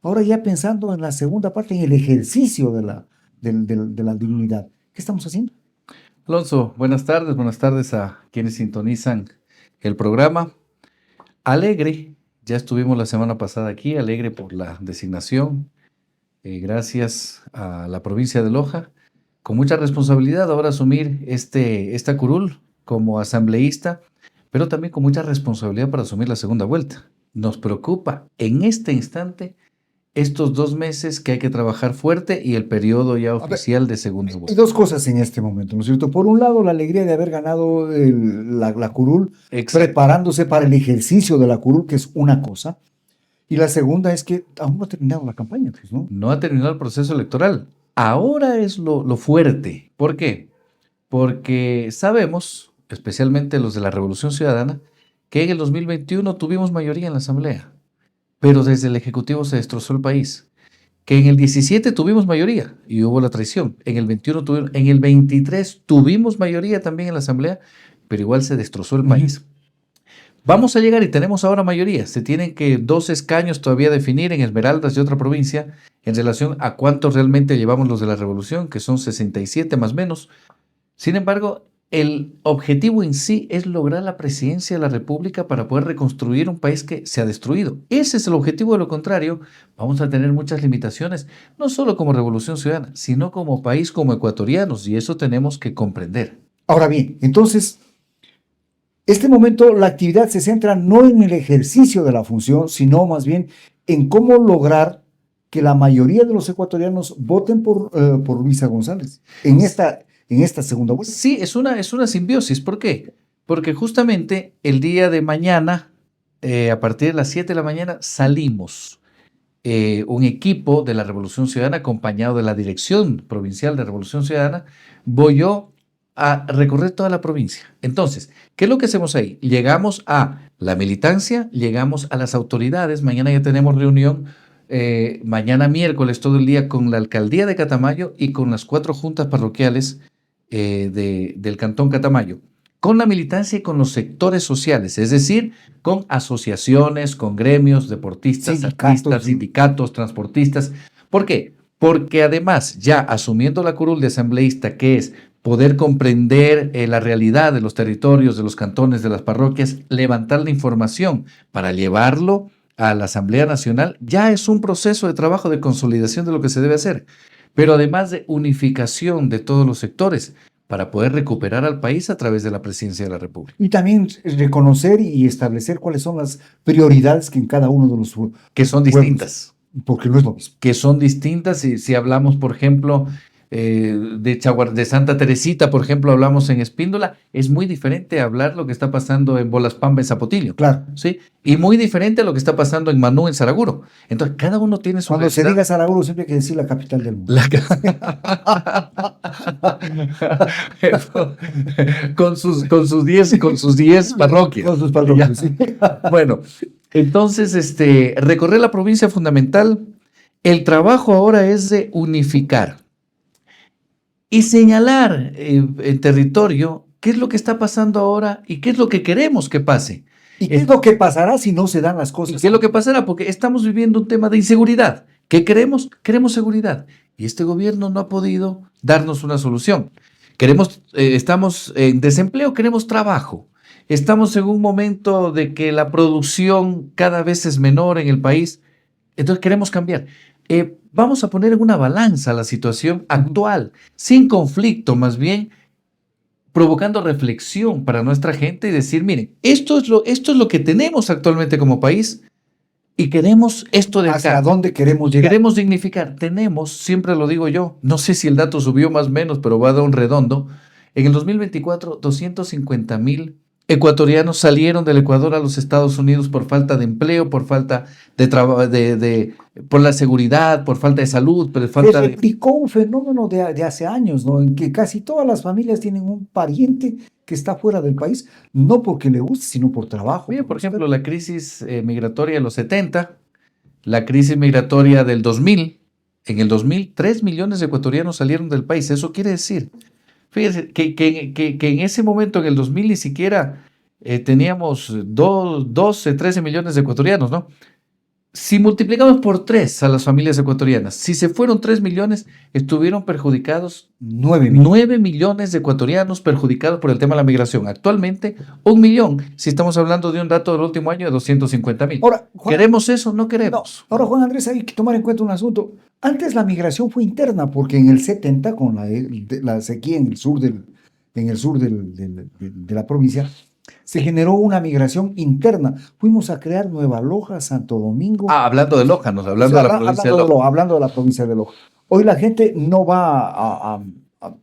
Ahora ya pensando en la segunda parte, en el ejercicio de la dignidad. ¿Qué estamos haciendo? Alonso, buenas tardes a quienes sintonizan el programa. Alegre, ya estuvimos la semana pasada aquí, alegre por la designación, gracias a la provincia de Loja, con mucha responsabilidad ahora asumir esta curul como asambleísta, pero también con mucha responsabilidad para asumir la segunda vuelta. Nos preocupa en este instante estos 2 meses que hay que trabajar fuerte y el periodo ya A ver, oficial de segunda hay vuelta. dos cosas en este momento, ¿no es cierto? Por un lado, la alegría de haber ganado la curul, Exacto. preparándose para el ejercicio de la curul, que es una cosa. Y la segunda es que aún no ha terminado la campaña, pues, ¿no? No ha terminado el proceso electoral. Ahora es lo fuerte. ¿Por qué? Porque sabemos, especialmente los de la Revolución Ciudadana, que en el 2021 tuvimos mayoría en la Asamblea, pero desde el Ejecutivo se destrozó el país. Que en el 17 tuvimos mayoría y hubo la traición. En el 21 tuvimos, en el 23 tuvimos mayoría también en la Asamblea, pero igual se destrozó el Ujú. país. Vamos a llegar y tenemos ahora mayoría. Se tienen que 2 escaños todavía definir en Esmeraldas y otra provincia en relación a cuántos realmente llevamos los de la revolución, que son 67 más o menos. Sin embargo, el objetivo en sí es lograr la presidencia de la República para poder reconstruir un país que se ha destruido. Ese es el objetivo. De lo contrario, vamos a tener muchas limitaciones, no solo como Revolución Ciudadana, sino como país, como ecuatorianos, y eso tenemos que comprender. Ahora bien, entonces, este momento la actividad se centra no en el ejercicio de la función, sino más bien en cómo lograr que la mayoría de los ecuatorianos voten por Luisa González en esta segunda vuelta. Sí, es una simbiosis. ¿Por qué? Porque justamente el día de mañana, a partir de las 7 de la mañana, salimos un equipo de la Revolución Ciudadana, acompañado de la Dirección Provincial de Revolución Ciudadana. Voy yo a recorrer toda la provincia. Entonces, ¿qué es lo que hacemos ahí? Llegamos a la militancia, llegamos a las autoridades. Mañana ya tenemos reunión, mañana miércoles todo el día con la alcaldía de Catamayo y con las 4 juntas parroquiales del Cantón Catamayo, con la militancia y con los sectores sociales, es decir, con asociaciones, con gremios, deportistas, Sindicatos. artistas, sindicatos, transportistas. ¿Por qué? Porque además, ya asumiendo la curul de asambleísta, que es poder comprender la realidad de los territorios, de los cantones, de las parroquias, levantar la información para llevarlo a la Asamblea Nacional, ya es un proceso de trabajo de consolidación de lo que se debe hacer, pero además de unificación de todos los sectores para poder recuperar al país a través de la presidencia de la República, Y también reconocer y establecer cuáles son las prioridades que en cada uno de los que son pueblos, distintas. porque no es lo mismo. Que son distintas. Si hablamos, por ejemplo, de Santa Teresita, por ejemplo, hablamos en Espíndola, es muy diferente hablar lo que está pasando en Bolaspamba, en Zapotillo, Claro, ¿sí? Y muy diferente a lo que está pasando en Manú, en Saraguro. Entonces, cada uno tiene su cuando se realidad. diga Saraguro siempre hay que decir la capital del mundo. La- con sus 10 parroquias. Con sus Ya. parroquias, sí. Bueno, entonces, recorrer la provincia fundamental. El trabajo ahora es de unificar y señalar en territorio qué es lo que está pasando ahora y qué es lo que queremos que pase. ¿Y qué es lo que pasará si no se dan las ¿Y cosas? qué es lo que pasará? Porque estamos viviendo un tema de inseguridad. ¿Qué queremos? Queremos seguridad. Y este gobierno no ha podido darnos una solución. Estamos en desempleo, queremos trabajo. Estamos en un momento de que la producción cada vez es menor en el país. Entonces queremos cambiar. Vamos a poner en una balanza la situación actual, sin conflicto, más bien provocando reflexión para nuestra gente y decir, miren, esto es lo que tenemos actualmente como país y queremos esto de ¿Hacia acá. dónde queremos llegar? Queremos dignificar. Tenemos, siempre lo digo yo, no sé si el dato subió más o menos, pero va a dar un redondo. En el 2024, 250,000 ecuatorianos salieron del Ecuador a los Estados Unidos por falta de empleo, por falta de trabajo, por la seguridad, por falta de salud, por Se falta de... replicó un fenómeno de hace años, ¿no? En que casi todas las familias tienen un pariente que está fuera del país, no porque le guste, sino por trabajo, Oye, por por ejemplo, buscar. la crisis migratoria de los 70, la crisis migratoria del 2000. En el 2000, 3 millones de ecuatorianos salieron del país. Eso quiere decir, fíjense, que en ese momento, en el 2000, ni siquiera teníamos 12, 13 millones de ecuatorianos, ¿no? Si multiplicamos por 3 a las familias ecuatorianas, si se fueron 3 millones, estuvieron perjudicados 9 millones. 9 millones de ecuatorianos perjudicados por el tema de la migración. Actualmente, 1 millón, si estamos hablando de un dato del último año de 250,000. Ahora, Juan, ¿Queremos eso? No no, queremos. ahora, Juan Andrés, hay que tomar en cuenta un asunto. Antes la migración fue interna, porque en el 70, con la sequía en el sur de la provincia, se generó una migración interna. Fuimos a crear Nueva Loja, Santo Domingo. Hablando de Loja, hablando O sea, de la provincia de Loja. hablando de la provincia de Loja. Hoy la gente no va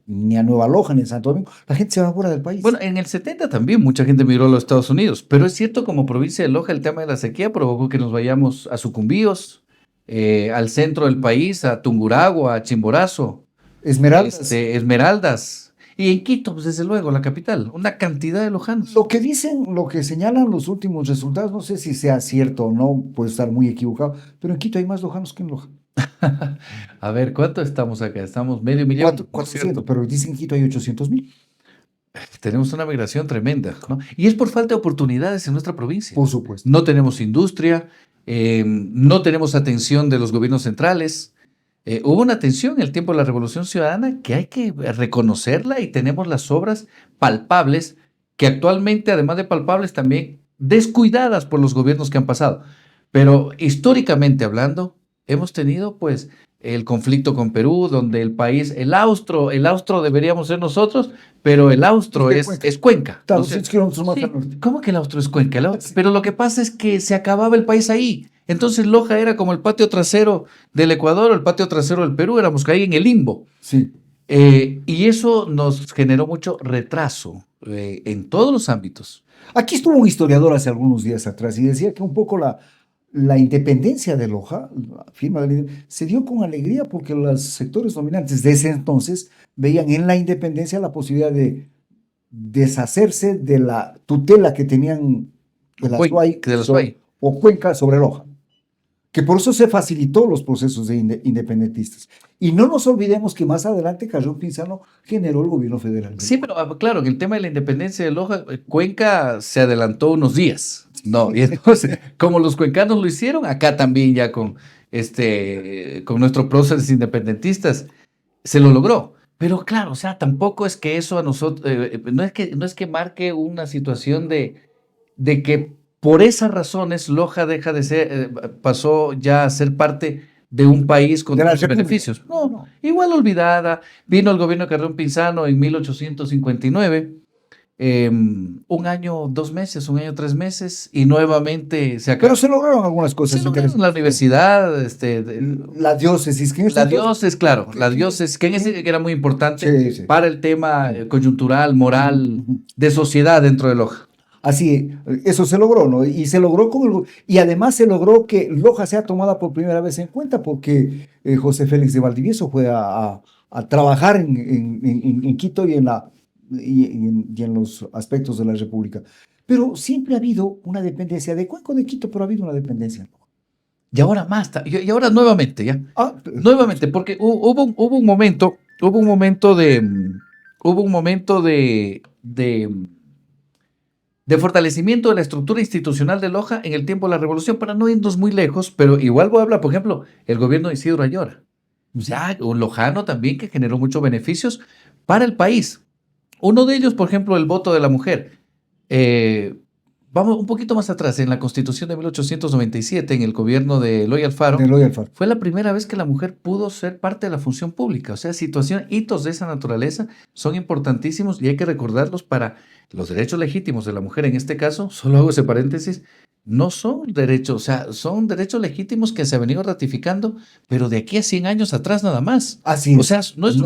ni a Nueva Loja ni a Santo Domingo. La gente se va fuera del país. Bueno, en el 70 también mucha gente migró a los Estados Unidos, pero es cierto, como provincia de Loja, el tema de la sequía provocó que nos vayamos a Sucumbíos, al centro del país, a Tungurahua, a Chimborazo, Esmeraldas. Esmeraldas, y en Quito, pues desde luego, la capital, una cantidad de lojanos. Lo que dicen, lo que señalan los últimos resultados, no sé si sea cierto o no, puede estar muy equivocado, pero en Quito hay más lojanos que en Loja. A ver, ¿cuánto estamos acá? Estamos medio millón, ¿no es 400, cierto? pero dicen que en Quito hay 800,000. Tenemos una migración tremenda, ¿no? Y es por falta de oportunidades en nuestra provincia. Por supuesto. No tenemos industria, no tenemos atención de los gobiernos centrales. Hubo una atención en el tiempo de la Revolución Ciudadana que hay que reconocerla, y tenemos las obras palpables que actualmente, además de palpables, también descuidadas por los gobiernos que han pasado. Pero históricamente hablando, hemos tenido pues el conflicto con Perú, donde el país, el austro deberíamos ser nosotros, pero el austro Es de es, Cuenca. es Cuenca. Está a ¿no es 200 cierto? kilómetros más Sí, al norte. ¿cómo que el austro es Cuenca? Sí. Pero lo que pasa es que se acababa el país ahí. Entonces Loja era como el patio trasero del Ecuador o el patio trasero del Perú, éramos ahí en el limbo. Sí. Y eso nos generó mucho retraso en todos los ámbitos. Aquí estuvo un historiador hace algunos días atrás y decía que un poco la independencia de Loja, la firma de la se dio con alegría porque los sectores dominantes de ese entonces veían en la independencia la posibilidad de deshacerse de la tutela que tenían de la SUAY De la SUAY. o Cuenca sobre Loja. Que por eso se facilitó los procesos de independentistas. Y no nos olvidemos que más adelante Carrión Pinzano generó el gobierno federal. Sí, pero claro, en el tema de la independencia de Loja, Cuenca se adelantó unos días, ¿no? Y entonces, como los cuencanos lo hicieron, acá también ya con nuestros próceres independentistas, se lo logró. Pero claro, o sea, tampoco es que eso a nosotros, no es que marque una situación de que por esas razones Loja deja de ser, pasó ya a ser parte de un país con De la todos los República. beneficios. No, No. igual olvidada. Vino el gobierno de Carrión Pinzano en 1859, un año, 2 meses, un año, 3 meses, y nuevamente se acabó. Pero se lograron algunas cosas Se lograron interesantes. la universidad, La diócesis, que en ese la entonces- diócesis, claro, la diócesis, que en ese que era muy importante Sí, sí. para el tema coyuntural, moral, Ujú. de sociedad dentro de Loja. Así, eso se logró, ¿no? Y se logró y además se logró que Loja sea tomada por primera vez en cuenta porque José Félix de Valdivieso fue a trabajar en Quito y en los aspectos de la República. Pero siempre ha habido una dependencia de Cuenco de Quito, pero ha habido una dependencia en Loja. Y ahora más, y ahora nuevamente, ya. Ah, Nuevamente, porque hubo un momento de fortalecimiento de la estructura institucional de Loja en el tiempo de la Revolución, para no irnos muy lejos, pero igual voy a hablar, por ejemplo, el gobierno de Isidro Ayora. Ya, un lojano también que generó muchos beneficios para el país. Uno de ellos, por ejemplo, el voto de la mujer. Vamos un poquito más atrás, en la Constitución de 1897, en el gobierno de Eloy Alfaro, de Eloy Alfaro. fue la primera vez que la mujer pudo ser parte de la función pública. O sea, hitos de esa naturaleza son importantísimos y hay que recordarlos para los derechos legítimos de la mujer. En este caso, solo hago ese paréntesis, no son derechos, o sea, son derechos legítimos que se han venido ratificando, pero de aquí a 100 años atrás nada más. Así es. O sea, no es,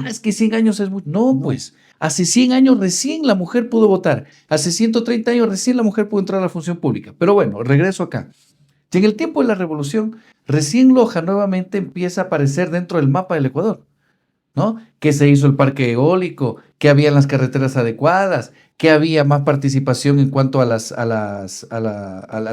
es que 100 años es mucho. No, pues, hace 100 años recién la mujer pudo votar. Hace 130 años recién la mujer pudo entrar a la función pública. Pero bueno, regreso acá. Y en el tiempo de la Revolución, recién Loja nuevamente empieza a aparecer dentro del mapa del Ecuador, ¿no? Que se hizo el parque eólico, que había las carreteras adecuadas, que había más participación en cuanto al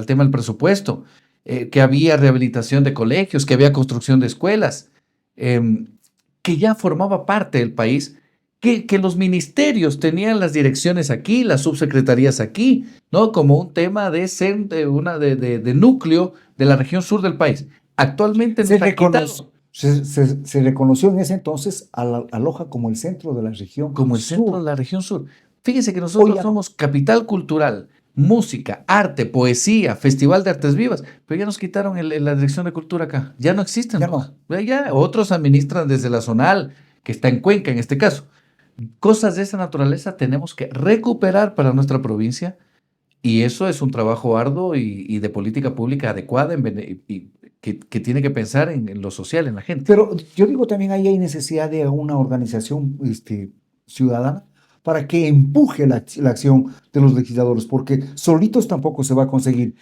tema del presupuesto, que había rehabilitación de colegios, que había construcción de escuelas, que ya formaba parte del país, que los ministerios tenían las direcciones aquí, las subsecretarías aquí, ¿no? Como un tema de núcleo de la región sur del país. Actualmente nos han quitado Se reconoció en ese entonces a Loja como el centro de la región como el centro de sur. la región sur. Fíjense que Hoy nosotros ya no. somos capital cultural, música, arte, poesía, Festival de Artes Vivas, pero ya nos quitaron la dirección de cultura acá. Ya no existen. Ya ¿No? no. Ya otros administran desde la zonal, que está en Cuenca en este caso. Cosas de esa naturaleza tenemos que recuperar para nuestra provincia y eso es un trabajo arduo y de política pública adecuada que tiene que pensar en lo social, en la gente. Pero yo digo también ahí hay necesidad de una organización ciudadana para que empuje la acción de los legisladores, porque solitos tampoco se va a conseguir.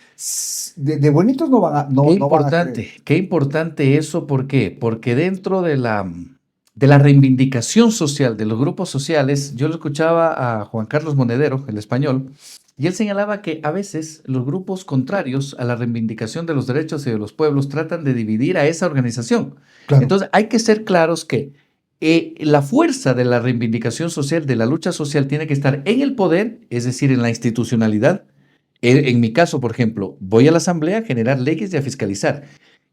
De bonitos no van a, no, no van a querer. Qué importante eso, ¿por qué? Porque dentro de la reivindicación social de los grupos sociales, yo lo escuchaba a Juan Carlos Monedero, el español, y él señalaba que a veces los grupos contrarios a la reivindicación de los derechos y de los pueblos tratan de dividir a esa organización. Claro. Entonces hay que ser claros que la fuerza de la reivindicación social, de la lucha social, tiene que estar en el poder, es decir, en la institucionalidad. En mi caso, por ejemplo, voy a la asamblea a generar leyes y a fiscalizar.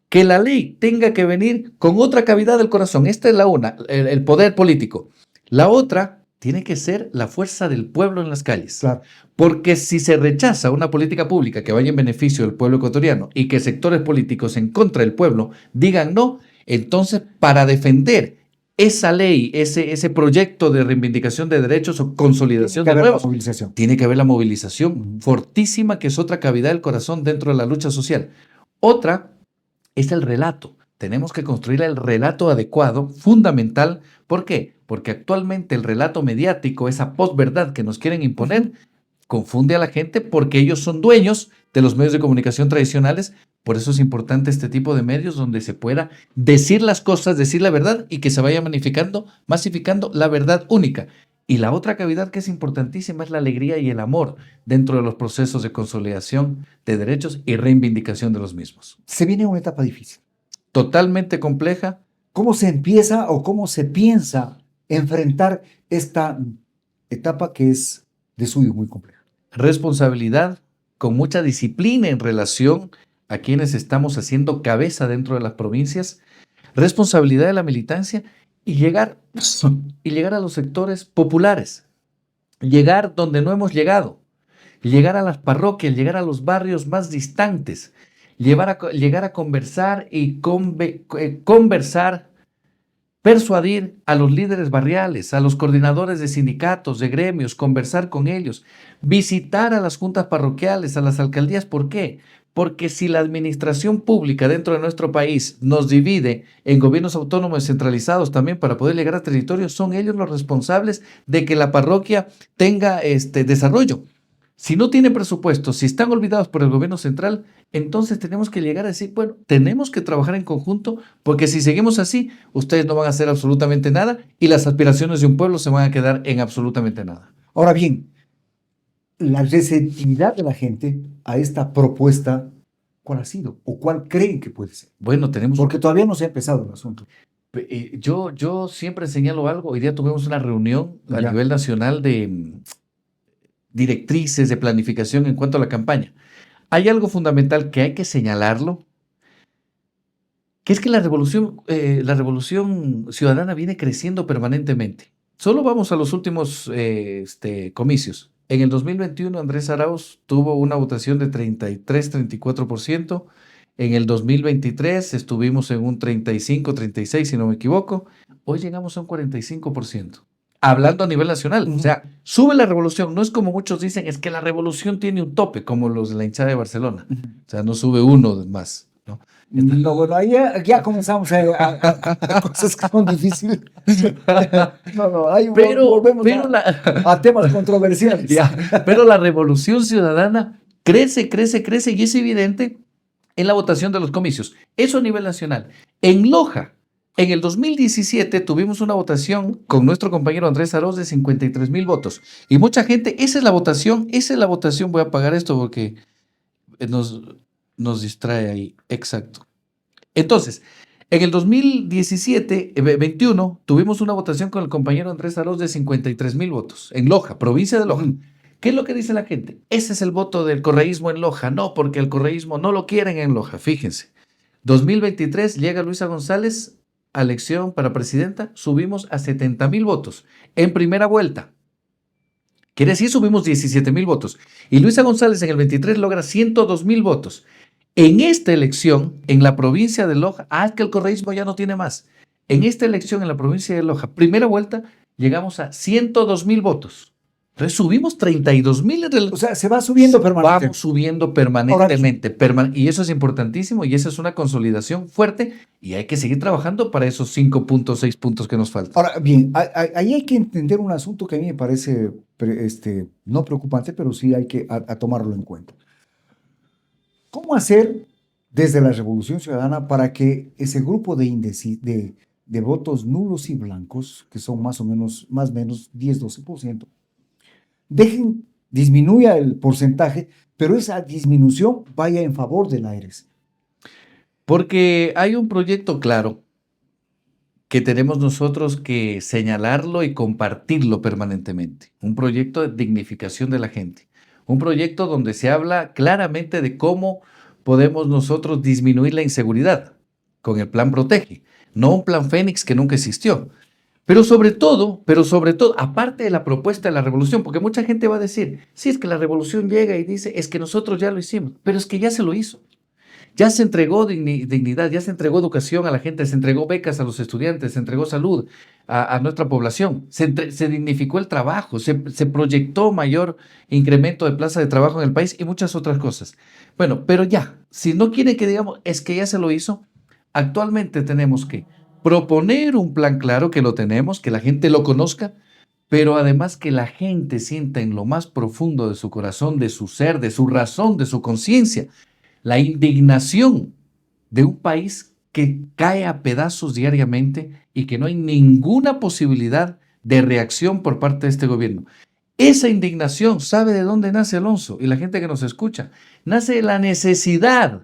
Que la ley tenga que venir con otra cavidad del corazón. Esta es la una, el poder político. La otra tiene que ser la fuerza del pueblo en las calles. Claro. Porque si se rechaza una política pública que vaya en beneficio del pueblo ecuatoriano y que sectores políticos en contra del pueblo digan no, entonces para defender esa ley, ese proyecto de reivindicación de derechos o consolidación Tiene que de haber nuevos, movilización. tiene que haber la movilización fortísima, que es otra cavidad del corazón dentro de la lucha social. Otra es el relato. Tenemos que construir el relato adecuado, fundamental. ¿Por qué? Porque actualmente el relato mediático, esa posverdad que nos quieren imponer, confunde a la gente porque ellos son dueños de los medios de comunicación tradicionales. Por eso es importante este tipo de medios donde se pueda decir las cosas, decir la verdad y que se vaya masificando la verdad única. Y la otra cavidad que es importantísima es la alegría y el amor dentro de los procesos de consolidación de derechos y reivindicación de los mismos. Se viene una etapa difícil. Totalmente compleja. ¿Cómo se empieza o cómo se piensa enfrentar esta etapa que es de suyo muy compleja? Responsabilidad, con mucha disciplina en relación a quienes estamos haciendo cabeza dentro de las provincias, responsabilidad de la militancia y llegar a los sectores populares, llegar donde no hemos llegado, llegar a las parroquias, llegar a los barrios más distantes, llegar a conversar y conversar, persuadir a los líderes barriales, a los coordinadores de sindicatos, de gremios, conversar con ellos, visitar a las juntas parroquiales, a las alcaldías. ¿Por qué? Porque si la administración pública dentro de nuestro país nos divide en gobiernos autónomos descentralizados también para poder llegar a territorios, son ellos los responsables de que la parroquia tenga desarrollo. Si no tienen presupuesto, si están olvidados por el gobierno central, entonces tenemos que llegar a decir, bueno, tenemos que trabajar en conjunto, porque si seguimos así, ustedes no van a hacer absolutamente nada y las aspiraciones de un pueblo se van a quedar en absolutamente nada. Ahora bien, la receptividad de la gente a esta propuesta, ¿cuál ha sido? ¿O cuál creen que puede ser? Bueno, Porque todavía no se ha empezado el asunto. yo siempre señalo algo. Hoy día tuvimos una reunión a Ya. nivel nacional de directrices de planificación en cuanto a la campaña. Hay algo fundamental que hay que señalarlo, que es que la revolución ciudadana viene creciendo permanentemente. Solo vamos a los últimos comicios. En el 2021, Andrés Arauz tuvo una votación de 33-34%. En el 2023 estuvimos en un 35-36%, si no me equivoco. Hoy llegamos a un 45%. Hablando a nivel nacional. O sea, sube la revolución. No es como muchos dicen, es que la revolución tiene un tope, como los de la hinchada de Barcelona. O sea, no sube uno más, ¿no? No, bueno, ahí ya comenzamos a cosas que son difíciles. No, ahí volvemos a temas controversiales. Pero la revolución ciudadana crece y es evidente en la votación de los comicios. Eso a nivel nacional. En Loja, en el 2017 tuvimos una votación con nuestro compañero Andrés Arauz de 53,000 votos. Y mucha gente, esa es la votación, voy a apagar esto porque nos distrae ahí. Exacto. Entonces, En el 2017, 21, tuvimos una votación con el compañero Andrés Arauz de 53,000 votos en Loja, provincia de Loja. Ujú. ¿Qué es lo que dice la gente? Ese es el voto del correísmo en Loja. No, porque el correísmo no lo quieren en Loja. Fíjense. 2023 llega Luisa González a elección para presidenta. Subimos a 70,000 votos en primera vuelta. Quiere decir, subimos 17,000 votos. Y Luisa González en el 23 logra 102,000 votos. En esta elección, en la provincia de Loja, es que el correísmo ya no tiene más. En esta elección, en la provincia de Loja, primera vuelta, llegamos a 102,000 votos. Entonces subimos 32,000 O sea, se va subiendo permanentemente. Vamos subiendo Ahora, permanentemente. Y eso es importantísimo y esa es una consolidación fuerte y hay que seguir trabajando para esos 5,6 puntos que nos faltan. ahora bien, ahí hay que entender un asunto que a mí me parece no preocupante, pero sí hay que a tomarlo en cuenta. ¿Cómo hacer desde la Revolución Ciudadana para que ese grupo de votos nulos y blancos, que son más o menos 10-12%, disminuya el porcentaje, pero esa disminución vaya en favor del AERES? Porque hay un proyecto claro que tenemos nosotros que señalarlo y compartirlo permanentemente. Un proyecto de dignificación de la gente. Un proyecto donde se habla claramente de cómo podemos nosotros disminuir la inseguridad con el plan Protege, no un plan Fénix que nunca existió. Pero sobre todo, aparte de la propuesta de la revolución, porque mucha gente va a decir, sí, es que la revolución llega y dice, es que nosotros ya lo hicimos, pero es que ya se lo hizo. Ya se entregó dignidad, ya se entregó educación a la gente, se entregó becas a los estudiantes, se entregó salud a nuestra población, se dignificó el trabajo, se proyectó mayor incremento de plazas de trabajo en el país y muchas otras cosas. Bueno, pero ya, si no quieren que digamos, es que ya se lo hizo, actualmente tenemos que proponer un plan claro, que lo tenemos, que la gente lo conozca, pero además que la gente sienta en lo más profundo de su corazón, de su ser, de su razón, de su conciencia, la indignación de un país que cae a pedazos diariamente y que no hay ninguna posibilidad de reacción por parte de este gobierno. Esa indignación, ¿sabe de dónde nace, Alonso? Y la gente que nos escucha, nace de la necesidad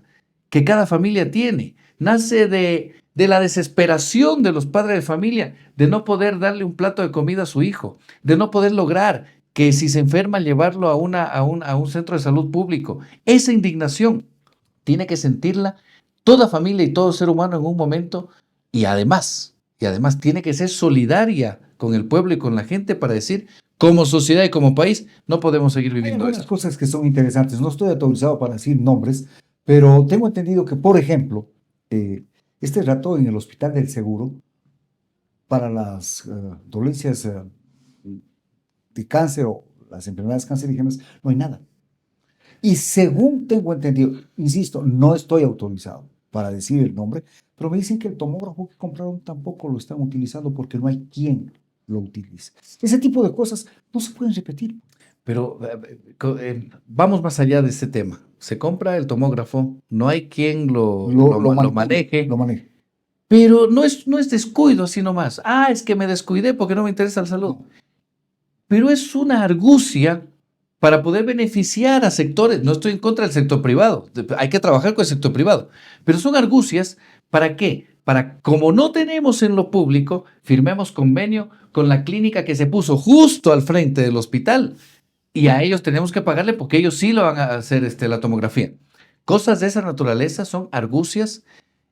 que cada familia tiene, nace de la desesperación de los padres de familia de no poder darle un plato de comida a su hijo, de no poder lograr que si se enferma llevarlo a un centro de salud público. Esa indignación tiene que sentirla toda familia y todo ser humano en un momento y además tiene que ser solidaria con el pueblo y con la gente para decir, como sociedad y como país, no podemos seguir Hay viviendo algunas esto. cosas que son interesantes. No estoy autorizado para decir nombres, pero tengo entendido que, por ejemplo, este rato en el Hospital del Seguro, para las dolencias de cáncer o las enfermedades cancerígenas, no hay nada. Y según tengo entendido, insisto, no estoy autorizado para decir el nombre, pero me dicen que el tomógrafo que compraron tampoco lo están utilizando porque no hay quien lo utilice. Ese tipo de cosas no se pueden repetir. Pero vamos más allá de este tema. Se compra el tomógrafo, no hay quien lo Mantenga, maneje, lo maneja. pero no es descuido, así nomás. Es que me descuidé porque no me interesa la salud. No. Pero es una argucia para poder beneficiar a sectores. No estoy en contra del sector privado, hay que trabajar con el sector privado, pero son argucias ¿para qué? Para, como no tenemos en lo público, firmemos convenio con la clínica que se puso justo al frente del hospital y a ellos tenemos que pagarle porque ellos sí lo van a hacer la tomografía. Cosas de esa naturaleza son argucias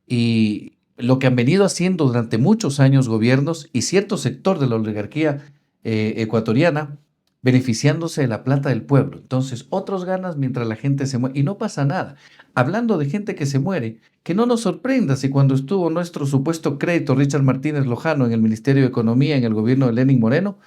y lo que han venido haciendo durante muchos años gobiernos y cierto sector de la oligarquía ecuatoriana, beneficiándose de la plata del pueblo. Entonces, otros ganas mientras la gente se muere. Y no pasa nada. Hablando de gente que se muere, que no nos sorprenda si cuando estuvo nuestro supuesto crédito Richard Martínez Lojano en el Ministerio de Economía, en el gobierno de Lenín Moreno,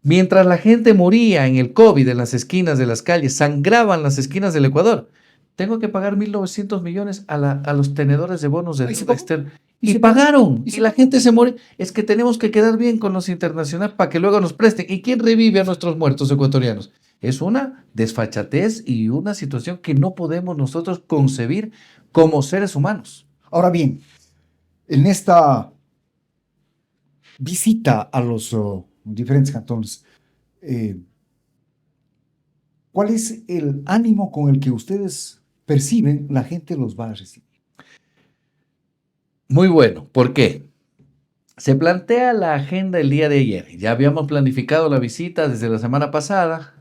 mientras la gente moría en el COVID en las esquinas de las calles, sangraban las esquinas del Ecuador, tengo que pagar 1.900 millones a los tenedores de bonos de Ahí se deuda pagó. externa. Y Y se pagó. pagaron. Y Y se la pagó. gente se muere. Es que tenemos que quedar bien con los internacionales para que luego nos presten. ¿Y quién revive a nuestros muertos ecuatorianos? Es una desfachatez y una situación que no podemos nosotros concebir como seres humanos. Ahora bien, en esta visita a los diferentes cantones, eh, ¿cuál es el ánimo con el que ustedes perciben la gente los va a recibir? Muy bueno. ¿Por qué? Se plantea la agenda el día de ayer. Ya habíamos planificado la visita desde la semana pasada.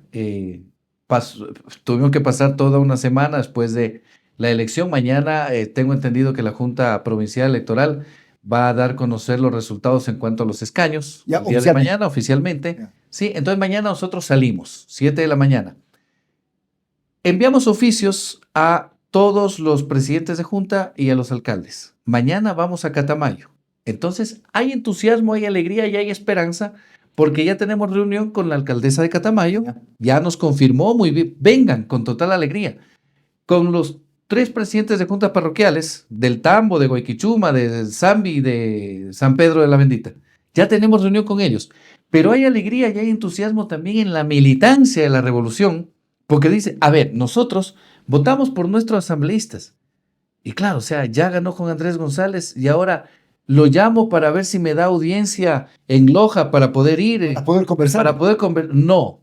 Tuvimos que pasar toda una semana después de la elección. Mañana tengo entendido que la Junta Provincial Electoral va a dar a conocer los resultados en cuanto a los escaños. Ya, El día de oficialmente. mañana, oficialmente. Ya. Sí, entonces mañana nosotros salimos, 7 de la mañana. Enviamos oficios a todos los presidentes de junta y a los alcaldes. Mañana vamos a Catamayo. Entonces, hay entusiasmo, hay alegría y hay esperanza porque ya tenemos reunión con la alcaldesa de Catamayo. Ya nos confirmó muy bien. Vengan con total alegría. Con los 3 presidentes de juntas parroquiales del Tambo, de Guayquichuma, de Zambi, de San Pedro de la Bendita. Ya tenemos reunión con ellos. Pero hay alegría y hay entusiasmo también en la militancia de la revolución. Porque dice, a ver, nosotros votamos por nuestros asambleístas. Y claro, o sea, ya ganó con Andrés González y ahora lo llamo para ver si me da audiencia en Loja para poder ir, Para poder conversar. para poder conversar. No,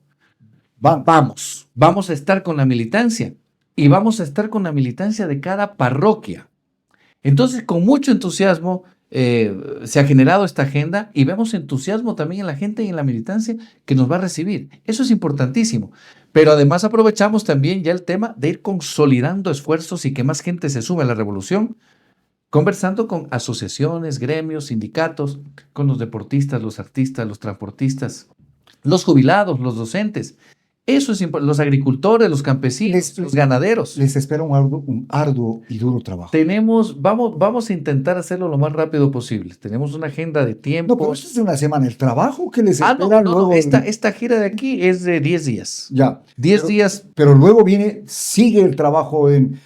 vamos a estar con la militancia y vamos a estar con la militancia de cada parroquia. Entonces, con mucho entusiasmo se ha generado esta agenda y vemos entusiasmo también en la gente y en la militancia que nos va a recibir. Eso es importantísimo. Pero además aprovechamos también ya el tema de ir consolidando esfuerzos y que más gente se sume a la revolución, conversando con asociaciones, gremios, sindicatos, con los deportistas, los artistas, los transportistas, los jubilados, los docentes. Eso es importante, los agricultores, los campesinos, los ganaderos. Les espera un arduo y duro trabajo. Vamos a intentar hacerlo lo más rápido posible. Tenemos una agenda de tiempo. No, pero esto es de una semana. El trabajo que les no, espera luego. Esta gira de aquí es de 10 días. Ya. 10 días. Pero luego sigue el trabajo en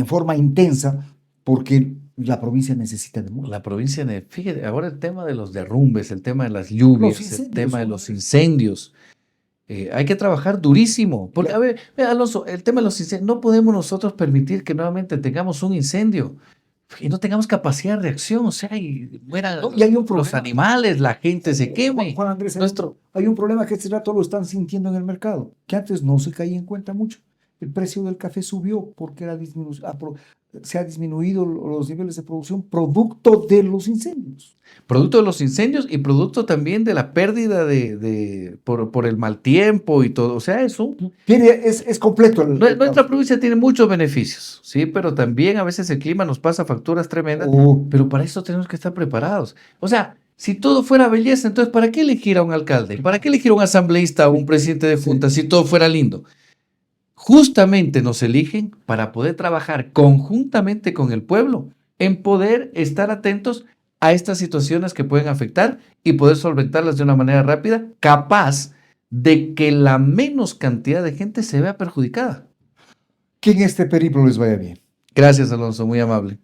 forma intensa porque la provincia necesita de mucho. La provincia, fíjate, ahora el tema de los derrumbes, el tema de las lluvias, el tema de los incendios. Hay que trabajar durísimo. Porque, a ver, Alonso, el tema de los incendios, no podemos nosotros permitir que nuevamente tengamos un incendio y no tengamos capacidad de reacción, o sea, y mueran y hay un los animales, la gente se queme. Juan Andrés, hay un problema que este rato lo están sintiendo en el mercado, que antes no se caía en cuenta mucho. El precio del café subió porque se ha disminuido los niveles de producción producto de los incendios. Producto de los incendios y producto también de la pérdida por el mal tiempo y todo. O sea, eso. Es completo. Nuestra provincia tiene muchos beneficios, sí, pero también a veces el clima nos pasa facturas tremendas, pero para eso tenemos que estar preparados. O sea, si todo fuera belleza, entonces ¿para qué elegir a un alcalde? ¿Para qué elegir a un asambleísta o un presidente de junta si todo fuera lindo? Justamente nos eligen para poder trabajar conjuntamente con el pueblo en poder estar atentos a estas situaciones que pueden afectar y poder solventarlas de una manera rápida, capaz de que la menos cantidad de gente se vea perjudicada. Que en este periplo les vaya bien. Gracias, Alonso, muy amable.